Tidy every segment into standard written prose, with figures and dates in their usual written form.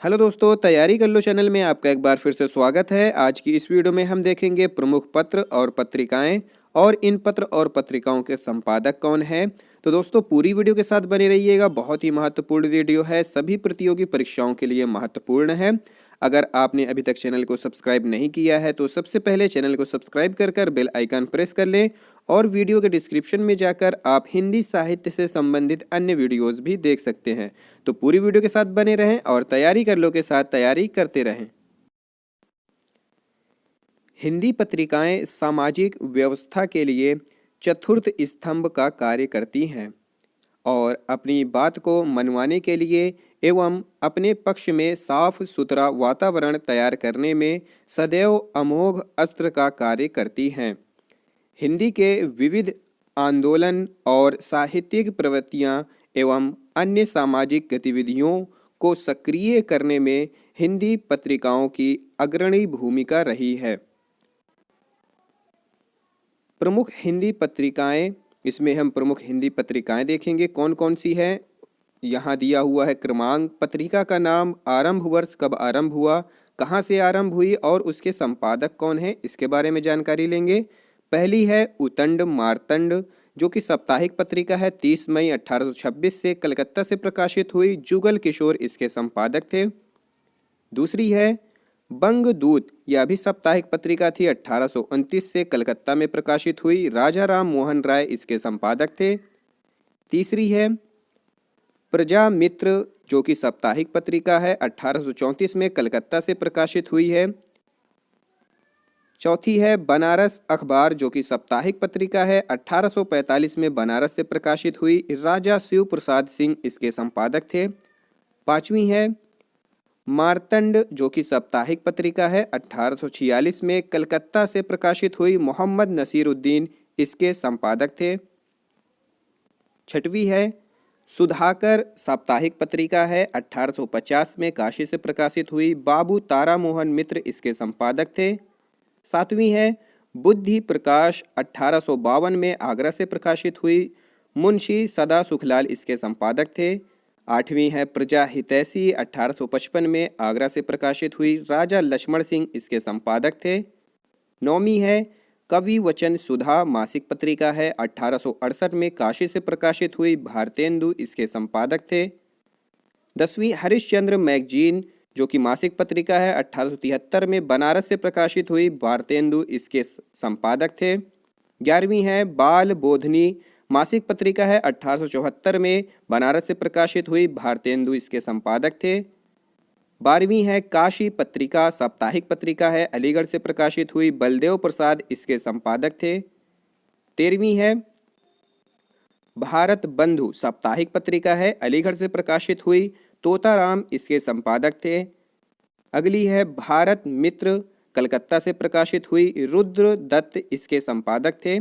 Hello दोस्तों, तैयारी कर लो चैनल में आपका एक बार फिर से स्वागत है। आज की इस वीडियो में हम देखेंगे प्रमुख पत्र और पत्रिकाएं और इन पत्र और पत्रिकाओं के संपादक कौन हैं। तो दोस्तों पूरी वीडियो के साथ बने रहिएगा, बहुत ही महत्वपूर्ण वीडियो है, सभी प्रतियोगी परीक्षाओं के लिए महत्वपूर्ण है। अगर आपने अभी तक चैनल को सब्सक्राइब नहीं किया है तो सबसे पहले चैनल को सब्सक्राइब कर बेल आइकन प्रेस कर लें और वीडियो के डिस्क्रिप्शन में जाकर आप हिंदी साहित्य से संबंधित अन्य वीडियोस भी देख सकते हैं। तो पूरी वीडियो के साथ बने रहें और तैयारी कर लो के साथ तैयारी करते रहें। हिंदी पत्रिकाएं सामाजिक व्यवस्था के लिए चतुर्थ स्तंभ का कार्य करती हैं और अपनी बात को मनवाने के लिए एवं अपने पक्ष में साफ सुथरा वातावरण तैयार करने में सदैव अमोघ अस्त्र का कार्य करती हैं। हिंदी के विविध आंदोलन और साहित्यिक प्रवृत्तियां एवं अन्य सामाजिक गतिविधियों को सक्रिय करने में हिंदी पत्रिकाओं की अग्रणी भूमिका रही है। प्रमुख हिंदी पत्रिकाएं, इसमें हम प्रमुख हिंदी पत्रिकाएं देखेंगे कौन कौन सी हैं। यहाँ दिया हुआ है क्रमांक, पत्रिका का नाम, आरंभ वर्ष कब आरंभ हुआ, कहाँ से आरंभ हुई और उसके संपादक कौन है, इसके बारे में जानकारी लेंगे। पहली है उतंड मार्तंड, जो कि साप्ताहिक पत्रिका है, 30 मई 1826 से कलकत्ता से प्रकाशित हुई, जुगल किशोर इसके संपादक थे। दूसरी है बंगदूत, यह भी साप्ताहिक पत्रिका थी, 1829 से कलकत्ता में प्रकाशित हुई, राजा राम मोहन राय इसके संपादक थे। तीसरी है प्रजा मित्र, जो कि साप्ताहिक पत्रिका है, 1834 में कलकत्ता से प्रकाशित हुई है। चौथी है बनारस अखबार, जो कि साप्ताहिक पत्रिका है, 1845 में बनारस से प्रकाशित हुई, राजा शिव प्रसाद सिंह इसके संपादक थे। पांचवी है मार्तंड, जो कि साप्ताहिक पत्रिका है, 1846 में कलकत्ता से प्रकाशित हुई, मोहम्मद नसीरुद्दीन इसके संपादक थे। छठवीं है सुधाकर, साप्ताहिक पत्रिका है, 1850 में काशी से प्रकाशित हुई, बाबू तारा मोहन मित्र इसके संपादक थे। सातवीं है बुद्धि प्रकाश, 1852 में आगरा से प्रकाशित हुई, मुंशी सदा सुखलाल इसके संपादक थे। आठवीं है प्रजा हितैषी, 1855 में आगरा से प्रकाशित हुई, राजा लक्ष्मण सिंह इसके संपादक थे। नौवीं है कवि वचन सुधा, मासिक पत्रिका है, 1868 में काशी से प्रकाशित हुई, भारतेंदु इसके संपादक थे। 10वीं हरिश्चंद्र मैगजीन, जो कि मासिक पत्रिका है, 1873 में बनारस से प्रकाशित हुई, भारतेंदु इसके संपादक थे। 11वीं है बाल बोधनी, मासिक पत्रिका है, 1874 में बनारस से प्रकाशित हुई, भारतेंदु इसके संपादक थे। 12वीं है काशी पत्रिका, साप्ताहिक पत्रिका है, अलीगढ़ से प्रकाशित हुई, बलदेव प्रसाद इसके संपादक थे। 13वीं है भारत बंधु, साप्ताहिक पत्रिका है, अलीगढ़ से प्रकाशित हुई, तोताराम इसके संपादक थे। अगली है भारत मित्र, कलकत्ता से प्रकाशित हुई, रुद्र दत्त इसके संपादक थे।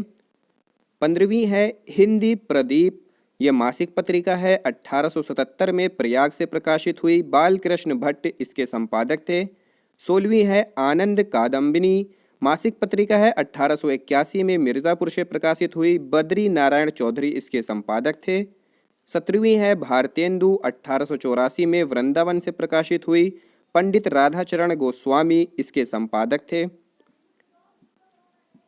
15वीं है हिंदी प्रदीप, यह मासिक पत्रिका है, 1877 में प्रयाग से प्रकाशित हुई, बालकृष्ण भट्ट इसके संपादक थे। 16वीं है आनंद कादम्बिनी, मासिक पत्रिका है, 1881 में मिर्ज़ापुर से प्रकाशित हुई, बद्री नारायण चौधरी इसके संपादक थे। 17वीं है भारतेंदु, 1884 में वृंदावन से प्रकाशित हुई, पंडित राधाचरण गोस्वामी इसके संपादक थे।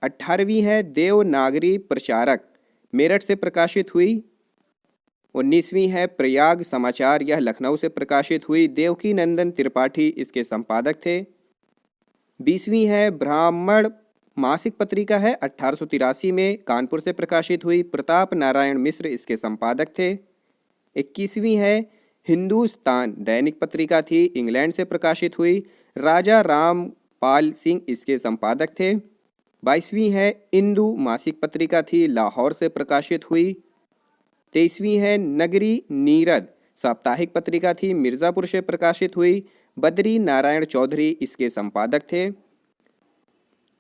18वीं है देवनागरी प्रचारक, मेरठ से प्रकाशित हुई। 19वीं है प्रयाग समाचार, यह लखनऊ से प्रकाशित हुई, देवकी नंदन त्रिपाठी इसके संपादक थे। 20वीं है ब्राह्मण, मासिक पत्रिका है, 1883 में कानपुर से प्रकाशित हुई, प्रताप नारायण मिश्र इसके संपादक थे। 21वीं है हिंदुस्तान, दैनिक पत्रिका थी, इंग्लैंड से प्रकाशित हुई, राजा रामपाल सिंह इसके संपादक थे। 22वीं है इंदु, मासिक पत्रिका थी, लाहौर से प्रकाशित हुई। 23वीं है नगरी नीरद, साप्ताहिक पत्रिका थी, मिर्ज़ापुर से प्रकाशित हुई, बद्री नारायण चौधरी इसके संपादक थे।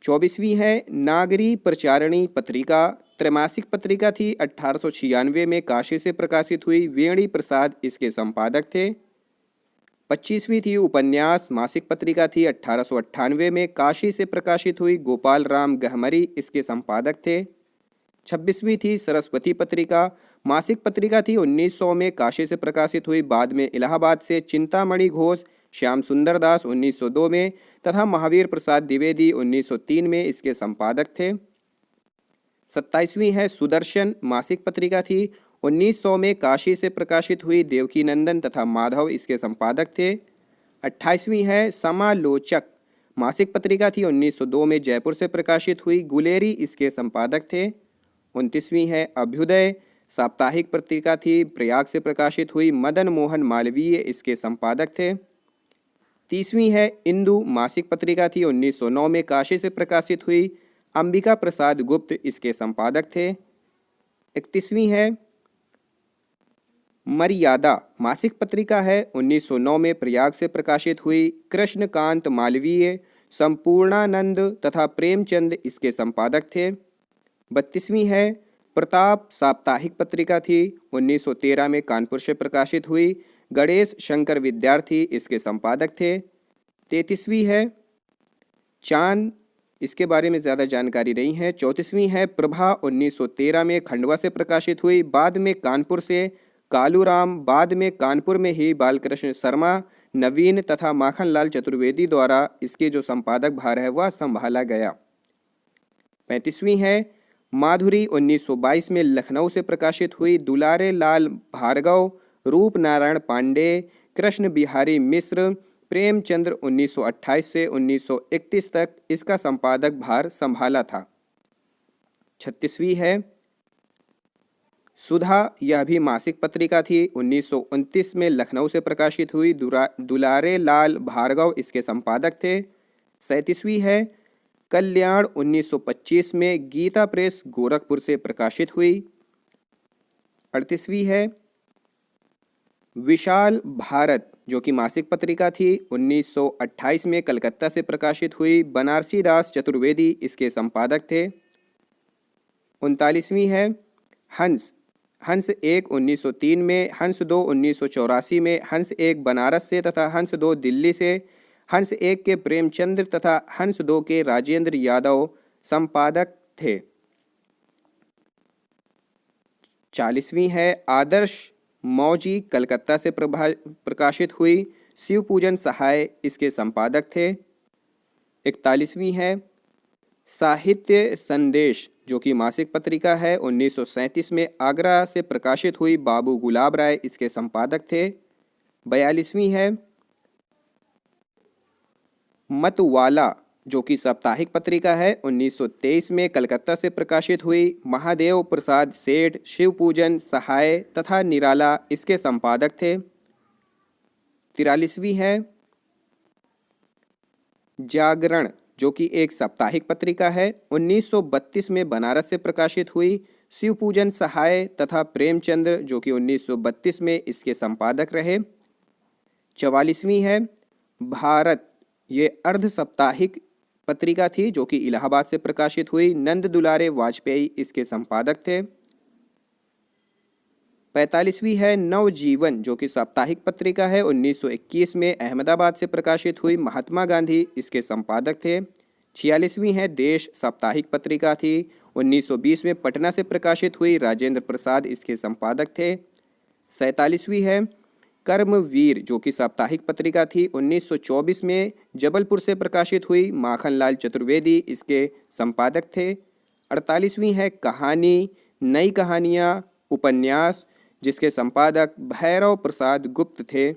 24वीं है नागरी प्रचारणी पत्रिका, त्रैमासिक पत्रिका थी, 1896 में काशी से प्रकाशित हुई, वेणी प्रसाद इसके संपादक थे। 25वीं थी उपन्यास, मासिक पत्रिका थी, 1898 में काशी से प्रकाशित हुई, गोपाल राम गहमरी इसके संपादक थे। 26वीं थी सरस्वती पत्रिका, मासिक पत्रिका थी, 1900 में काशी से प्रकाशित हुई, बाद में इलाहाबाद से चिंतामणि घोष श्याम सुंदर दास 1902 में तथा महावीर प्रसाद द्विवेदी 1903 में इसके संपादक थे। 27वीं है सुदर्शन मासिक पत्रिका थी, 1900 में काशी से प्रकाशित हुई। देवकी नंदन तथा माधव इसके संपादक थे। 28वीं है समालोचक मासिक पत्रिका थी, 1902 में जयपुर से प्रकाशित हुई। गुलेरी इसके संपादक थे। 29वीं है अभ्युदय साप्ताहिक पत्रिका थी, प्रयाग से प्रकाशित हुई। मदन मोहन मालवीय इसके संपादक थे। 30वीं है इंदु मासिक पत्रिका थी, 1909 में काशी से प्रकाशित हुई। अंबिका प्रसाद गुप्त इसके संपादक थे। 31वीं है मर्यादा मासिक पत्रिका है, 1909 में प्रयाग से प्रकाशित हुई। कृष्णकांत मालवीय, संपूर्णानंद तथा प्रेमचंद इसके संपादक थे। 32वीं है प्रताप साप्ताहिक पत्रिका थी, 1913 में कानपुर से प्रकाशित हुई। गणेश शंकर विद्यार्थी इसके संपादक थे। 33वीं है चांद, इसके बारे में ज़्यादा जानकारी नहीं है। 34वीं है प्रभा, 1913 में खंडवा से प्रकाशित हुई। बाद में कानपुर से कालूराम, बाद में कानपुर में ही बालकृष्ण शर्मा, नवीन तथा माखनलाल चतुर्वेदी द्वारा इसके जो संपादक भार है वह संभाला गया। 35वीं है माधुरी, 1922 में लखनऊ से प्रकाशित हुई। दुलारे लाल भार्गव, रूप नारायण पांडे, कृष्ण बिहारी मिश्र, प्रेमचंद्र 1928 से 1931 तक इसका संपादक भार संभाला था। 36वीं है सुधा, यह भी मासिक पत्रिका थी, 1929 में लखनऊ से प्रकाशित हुई। दुलारे लाल भार्गव इसके संपादक थे। 37वीं है कल्याण, 1925 में गीता प्रेस गोरखपुर से प्रकाशित हुई। 38वीं है विशाल भारत, जो कि मासिक पत्रिका थी, 1928 में कलकत्ता से प्रकाशित हुई। बनारसी दास चतुर्वेदी इसके संपादक थे। 39वीं है हंस, हंस एक 1903 में, हंस दो 1984 में, हंस एक बनारस से तथा हंस दो दिल्ली से। हंस एक के प्रेमचंद्र तथा हंस दो के राजेंद्र यादव संपादक थे। 40वीं है आदर्श मौजी, कलकत्ता से प्रकाशित हुई। शिव पूजन सहाय इसके संपादक थे। 41वीं है साहित्य संदेश, जो कि मासिक पत्रिका है, 1937 में आगरा से प्रकाशित हुई। बाबू गुलाब राय इसके संपादक थे। 42वीं है मतवाला, जो कि साप्ताहिक पत्रिका है, 1923 में कलकत्ता से प्रकाशित हुई। महादेव प्रसाद सेठ, शिव पूजन सहाय तथा निराला इसके संपादक थे। 43वीं है जागरण, जो कि एक साप्ताहिक पत्रिका है, 1932 में बनारस से प्रकाशित हुई। शिव पूजन सहाय तथा प्रेमचंद्र, जो कि 1932 में इसके संपादक रहे। 44वीं है भारत, ये अर्ध साप्ताहिक पत्रिका थी, जो कि इलाहाबाद से प्रकाशित हुई। नंद दुलारे वाजपेयी इसके संपादक थे। 45वीं है नवजीवन, जो कि साप्ताहिक पत्रिका है, 1921 में अहमदाबाद से प्रकाशित हुई। महात्मा गांधी इसके संपादक थे। 46वीं है देश, साप्ताहिक पत्रिका थी, 1920 में पटना से प्रकाशित हुई। राजेंद्र प्रसाद इसके संपादक थे। 47वीं है कर्मवीर, जो कि साप्ताहिक पत्रिका थी, 1924 में जबलपुर से प्रकाशित हुई। माखनलाल चतुर्वेदी इसके संपादक थे। 48वीं है कहानी, नई कहानियाँ उपन्यास, जिसके संपादक भैरव प्रसाद गुप्त थे।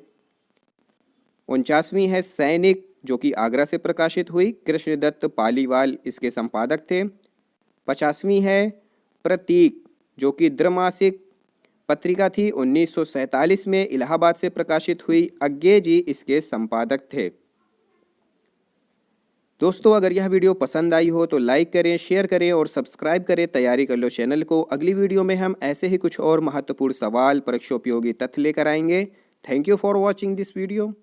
49वीं है सैनिक, जो कि आगरा से प्रकाशित हुई। कृष्णदत्त पालीवाल इसके संपादक थे। 50वीं है प्रतीक, जो कि द्विमासिक पत्रिका थी, 1947 में इलाहाबाद से प्रकाशित हुई। अज्ञे जी इसके संपादक थे। दोस्तों, अगर यह वीडियो पसंद आई हो तो लाइक करें, शेयर करें और सब्सक्राइब करें। तैयारी कर लो चैनल को। अगली वीडियो में हम ऐसे ही कुछ और महत्वपूर्ण सवाल, परीक्षोपयोगी तथ्य लेकर आएंगे। Thank you for watching this video.